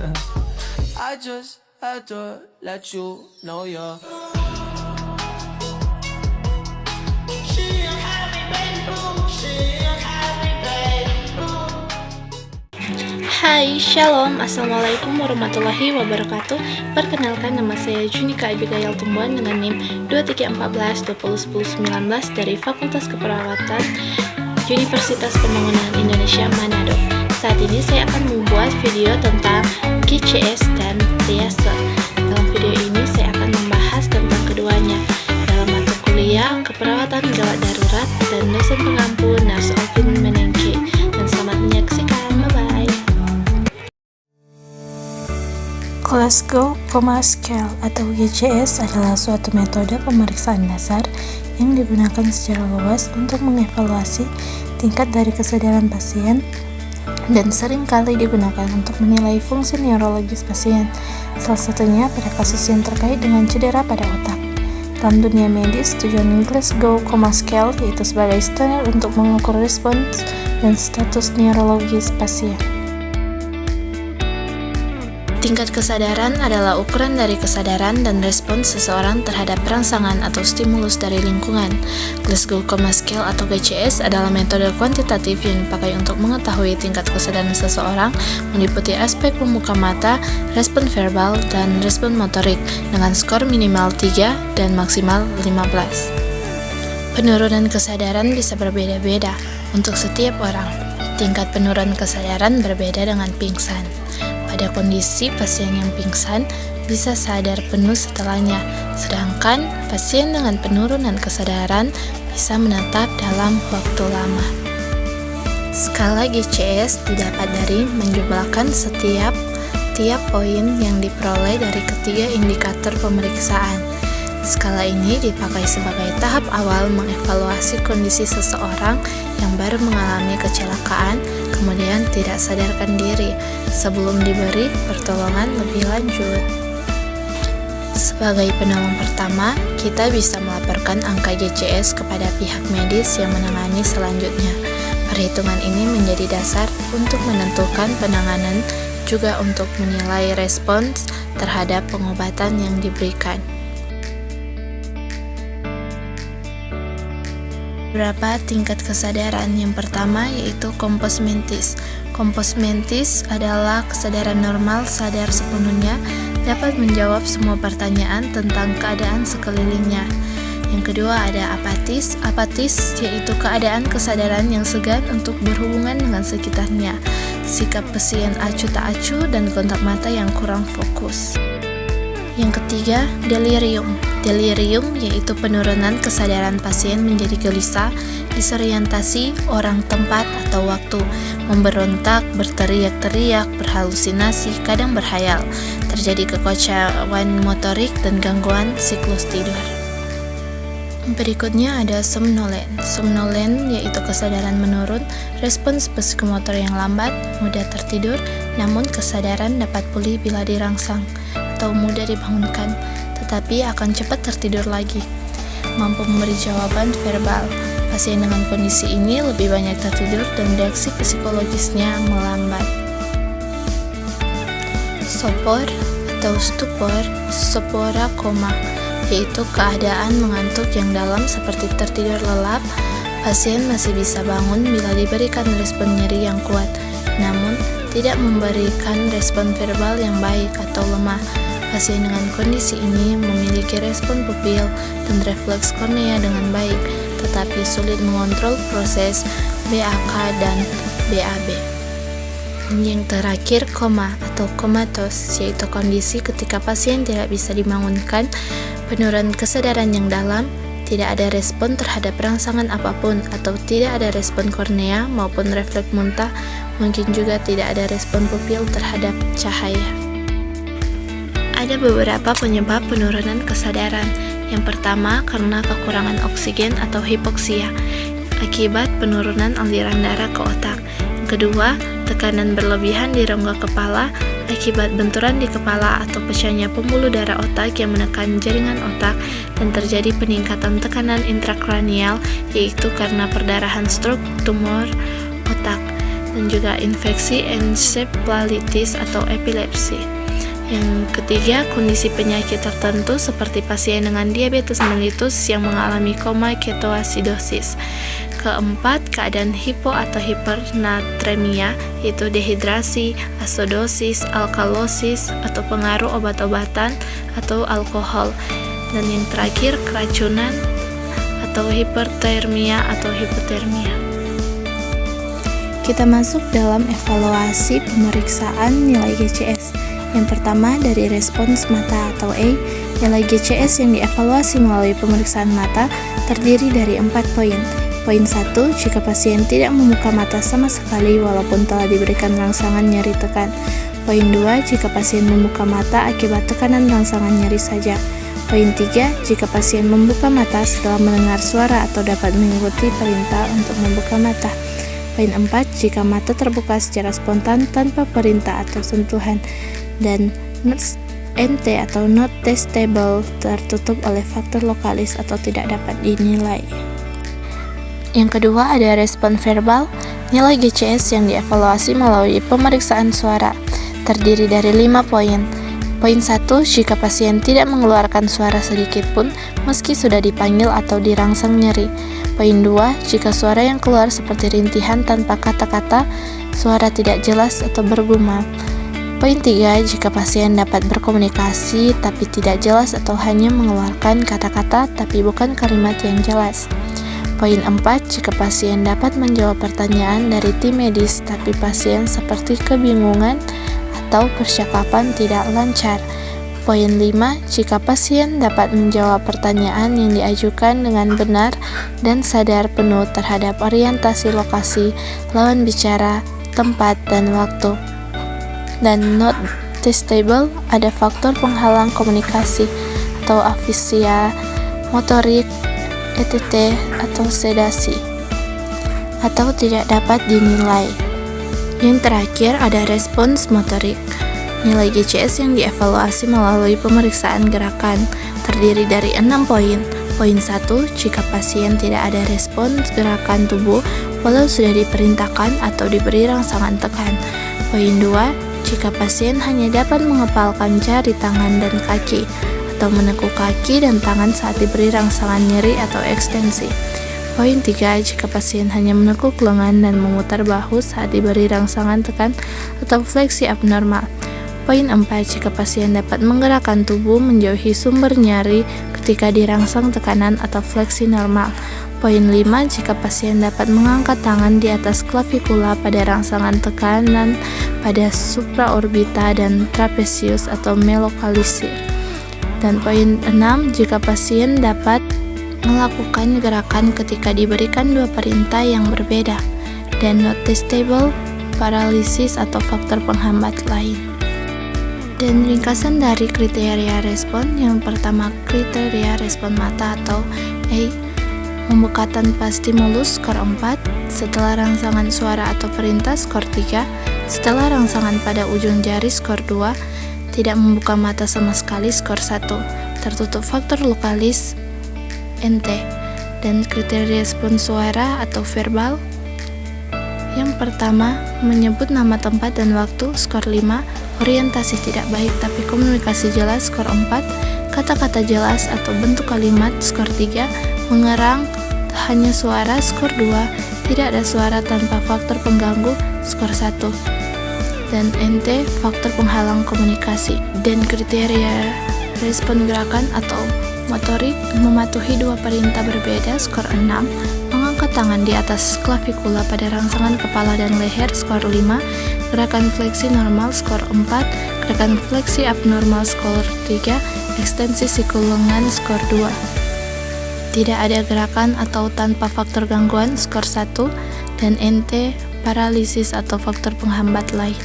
I just had to let you know you're Hai, Shalom, Assalamualaikum warahmatullahi wabarakatuh. Perkenalkan, nama saya Junika Abigail Tumbuhan dengan NIM 2314201019 dari Fakultas Keperawatan Universitas Pembangunan Indonesia Manado. Saat ini saya akan membuat video tentang GCS dan triase. Dalam video ini saya akan membahas tentang keduanya dalam mata kuliah Keperawatan Gawat Darurat dan dosen pengampu Nurse Alvin Menengke. Dan selamat menyaksikan, bye-bye. Glasgow Coma Scale atau GCS adalah suatu metode pemeriksaan dasar yang digunakan secara luas untuk mengevaluasi tingkat dari kesadaran pasien dan sering kali digunakan untuk menilai fungsi neurologis pasien, salah satunya pada kasus yang terkait dengan cedera pada otak. Dalam dunia medis, tujuan Glasgow Coma Scale yaitu sebagai standar untuk mengukur respons dan status neurologis pasien. Tingkat kesadaran adalah ukuran dari kesadaran dan respons seseorang terhadap rangsangan atau stimulus dari lingkungan. Glasgow Coma Scale atau GCS adalah metode kuantitatif yang dipakai untuk mengetahui tingkat kesadaran seseorang, meliputi aspek pembuka mata, respon verbal, dan respon motorik dengan skor minimal 3 dan maksimal 15. Penurunan kesadaran bisa berbeda-beda untuk setiap orang. Tingkat penurunan kesadaran berbeda dengan pingsan. Pada kondisi pasien yang pingsan bisa sadar penuh setelahnya, sedangkan pasien dengan penurunan kesadaran bisa menetap dalam waktu lama. Skala GCS didapat dari menjumlahkan tiap poin yang diperoleh dari ketiga indikator pemeriksaan. Skala ini dipakai sebagai tahap awal mengevaluasi kondisi seseorang yang baru mengalami kecelakaan, kemudian tidak sadarkan diri sebelum diberi pertolongan lebih lanjut. Sebagai penolong pertama, kita bisa melaporkan angka GCS kepada pihak medis yang menangani selanjutnya. Perhitungan ini menjadi dasar untuk menentukan penanganan, juga untuk menilai respons terhadap pengobatan yang diberikan. Beberapa tingkat kesadaran. Yang pertama yaitu kompos mentis. Kompos mentis adalah kesadaran normal sadar sepenuhnya, dapat menjawab semua pertanyaan tentang keadaan sekelilingnya. Yang kedua ada apatis. Apatis yaitu keadaan kesadaran yang segan untuk berhubungan dengan sekitarnya, sikap pasien acuh tak acuh dan kontak mata yang kurang fokus. Yang ketiga, delirium. Delirium yaitu penurunan kesadaran pasien menjadi gelisah, disorientasi, orang, tempat, atau waktu, memberontak, berteriak-teriak, berhalusinasi, kadang berhayal, terjadi kekacauan motorik dan gangguan siklus tidur. Berikutnya ada somnolen. Somnolen yaitu kesadaran menurun, respons psikomotor yang lambat, mudah tertidur, namun kesadaran dapat pulih bila dirangsang atau mudah dibangunkan, tetapi akan cepat tertidur lagi. Mampu memberi jawaban verbal. Pasien dengan kondisi ini lebih banyak tertidur dan reaksi psikologisnya melambat. Sopor atau stupor, sopora koma, yaitu keadaan mengantuk yang dalam seperti tertidur lelap. Pasien masih bisa bangun bila diberikan respon nyeri yang kuat, namun tidak memberikan respon verbal yang baik atau lemah. Pasien dengan kondisi ini memiliki respon pupil dan refleks kornea dengan baik, tetapi sulit mengontrol proses BAK dan BAB. Yang terakhir, koma atau komatos, yaitu kondisi ketika pasien tidak bisa dibangunkan, penurunan kesadaran yang dalam, tidak ada respon terhadap rangsangan apapun, atau tidak ada respon kornea maupun refleks muntah, mungkin juga tidak ada respon pupil terhadap cahaya. Ada beberapa penyebab penurunan kesadaran. Yang pertama, karena kekurangan oksigen atau hipoksia akibat penurunan aliran darah ke otak. Yang kedua, tekanan berlebihan di rongga kepala akibat benturan di kepala atau pecahnya pembuluh darah otak yang menekan jaringan otak dan terjadi peningkatan tekanan intrakranial, yaitu karena perdarahan stroke tumor otak. dan juga infeksi encephalitis atau epilepsi. Yang ketiga, kondisi penyakit tertentu seperti pasien dengan diabetes mellitus yang mengalami koma ketoasidosis. Keempat, keadaan hipo atau hipernatremia, yaitu dehidrasi, acidosis, alkalosis, atau pengaruh obat-obatan atau alkohol. Dan yang terakhir, keracunan atau hipertermia atau hipotermia. Kita masuk dalam evaluasi pemeriksaan nilai GCS. Yang pertama, dari respons mata atau A, nilai GCS yang dievaluasi melalui pemeriksaan mata terdiri dari 4 poin. Poin 1, jika pasien tidak membuka mata sama sekali walaupun telah diberikan rangsangan nyeri tekan. Poin 2, jika pasien membuka mata akibat tekanan rangsangan nyeri saja. Poin 3, jika pasien membuka mata setelah mendengar suara atau dapat mengikuti perintah untuk membuka mata. Poin 4, jika mata terbuka secara spontan tanpa perintah atau sentuhan. Dan NT atau not testable tertutup oleh faktor lokalis atau tidak dapat dinilai. Yang kedua ada respon verbal, nilai GCS yang dievaluasi melalui pemeriksaan suara, terdiri dari 5 poin. Poin 1, jika pasien tidak mengeluarkan suara sedikit pun meski sudah dipanggil atau dirangsang nyeri. Poin 2, jika suara yang keluar seperti rintihan tanpa kata-kata, suara tidak jelas atau bergema. Poin 3, jika pasien dapat berkomunikasi tapi tidak jelas atau hanya mengeluarkan kata-kata tapi bukan kalimat yang jelas. Poin 4, jika pasien dapat menjawab pertanyaan dari tim medis tapi pasien seperti kebingungan atau percakapan tidak lancar. Poin 5, jika pasien dapat menjawab pertanyaan yang diajukan dengan benar dan sadar penuh terhadap orientasi lokasi, lawan bicara, tempat, dan waktu. Dan not testable, ada faktor penghalang komunikasi atau afisia, motorik, ETT, atau sedasi, atau tidak dapat dinilai. Yang terakhir ada respons motorik. Nilai GCS yang dievaluasi melalui pemeriksaan gerakan terdiri dari 6 poin. Poin 1, jika pasien tidak ada respons gerakan tubuh walau sudah diperintahkan atau diberi rangsangan tekan. Poin 2, jika pasien hanya dapat mengepalkan jari tangan dan kaki atau menekuk kaki dan tangan saat diberi rangsangan nyeri atau ekstensi. Poin 3, jika pasien hanya menekuk lengan dan memutar bahu saat diberi rangsangan tekan atau fleksi abnormal. Poin 4, jika pasien dapat menggerakkan tubuh menjauhi sumber nyeri ketika dirangsang tekanan atau fleksi normal. Poin 5, jika pasien dapat mengangkat tangan di atas klavikula pada rangsangan tekanan pada supraorbita dan trapezius atau melokalisir. Dan poin 6, jika pasien dapat melakukan gerakan ketika diberikan dua perintah yang berbeda. Dan not testable, paralisis atau faktor penghambat lain. Dan ringkasan dari kriteria respon, yang pertama kriteria respon mata atau A, membuka tanpa stimulus skor 4, setelah rangsangan suara atau perintah skor 3, setelah rangsangan pada ujung jari skor 2, tidak membuka mata sama sekali skor 1, tertutup faktor lokalis NT. Dan kriteria respon suara atau verbal, yang pertama menyebut nama tempat dan waktu skor 5, orientasi tidak baik tapi komunikasi jelas skor 4, kata-kata jelas atau bentuk kalimat skor 3, mengerang hanya suara skor 2, tidak ada suara tanpa faktor pengganggu skor 1, dan NT faktor penghalang komunikasi. Dan kriteria respon gerakan atau motorik, mematuhi dua perintah berbeda skor 6, mengangkat tangan di atas klavikula pada rangsangan kepala dan leher skor 5, gerakan fleksi normal skor 4, gerakan fleksi abnormal skor 3, ekstensi siku lengan skor 2. Tidak ada gerakan atau tanpa faktor gangguan skor 1, dan NT paralisis atau faktor penghambat lain.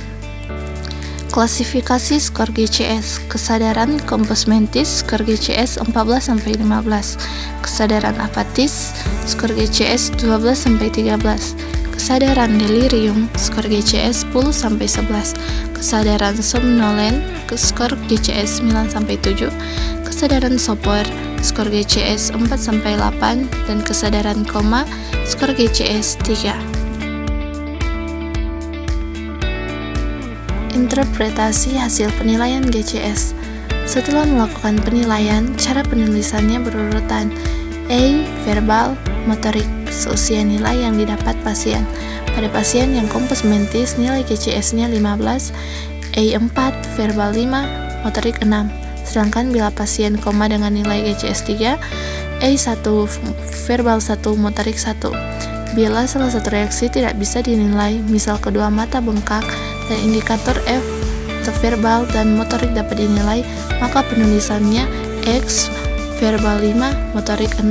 Klasifikasi skor GCS, kesadaran kompos mentis skor GCS 14-15, kesadaran apatis skor GCS 12-13, kesadaran delirium skor GCS 10-11, kesadaran somnolen skor GCS 9-7, kesadaran sopor skor GCS 4-8, dan kesadaran koma skor GCS 3. Interpretasi hasil penilaian GCS. Setelah melakukan penilaian, cara penulisannya berurutan: A. Verbal, motorik, seusia nilai yang didapat pasien. Pada pasien yang kompos mentis, nilai GCS-nya 15, A4, verbal 5, motorik 6. Sedangkan bila pasien koma dengan nilai GCS 3, A1, verbal 1, motorik 1. Bila salah satu reaksi tidak bisa dinilai, misal kedua mata bengkak dan indikator F atau verbal dan motorik dapat dinilai, maka penulisannya X, verbal 5, motorik 6.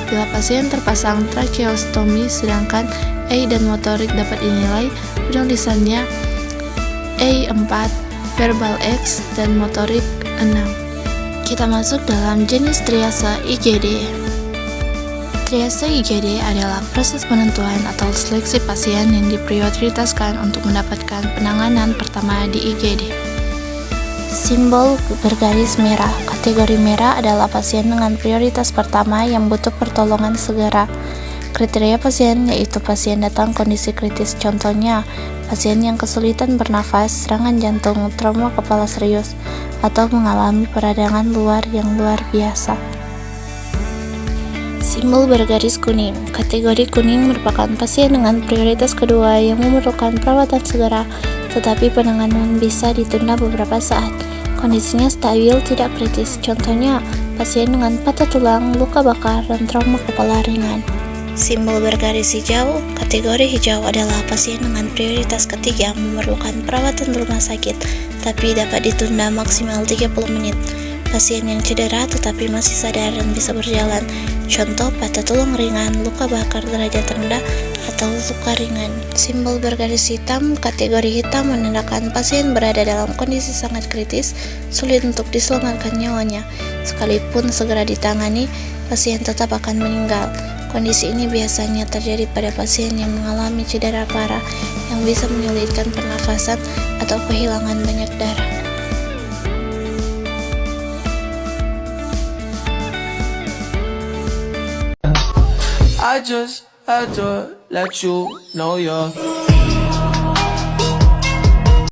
Bila pasien terpasang tracheostomi sedangkan A dan motorik dapat dinilai, penulisannya A4, verbal X, dan motorik 6. Kita masuk dalam jenis triase IGD. Triase IGD adalah proses penentuan atau seleksi pasien yang diprioritaskan untuk mendapatkan penanganan pertama di IGD. Simbol bergaris merah. Kategori merah adalah pasien dengan prioritas pertama yang butuh pertolongan segera. Kriteria pasien yaitu pasien datang kondisi kritis, contohnya pasien yang kesulitan bernafas, serangan jantung, trauma kepala serius, atau mengalami peradangan luar yang luar biasa. Simbol bergaris kuning. Kategori kuning merupakan pasien dengan prioritas kedua yang memerlukan perawatan segera, tetapi penanganan bisa ditunda beberapa saat. Kondisinya stabil, tidak kritis, contohnya pasien dengan patah tulang, luka bakar, dan trauma kepala ringan. Simbol bergaris hijau. Kategori hijau adalah pasien dengan prioritas ketiga memerlukan perawatan di rumah sakit, tapi dapat ditunda maksimal 30 menit. Pasien yang cedera tetapi masih sadar dan bisa berjalan, contoh patah tulang ringan, luka bakar derajat rendah, atau luka ringan. Simbol bergaris hitam. Kategori hitam menandakan pasien berada dalam kondisi sangat kritis, sulit untuk diselamatkan nyawanya. Sekalipun segera ditangani, pasien tetap akan meninggal. Kondisi ini biasanya terjadi pada pasien yang mengalami cedera parah yang bisa menyulitkan pernafasan atau kehilangan banyak darah. I just had to let you know you're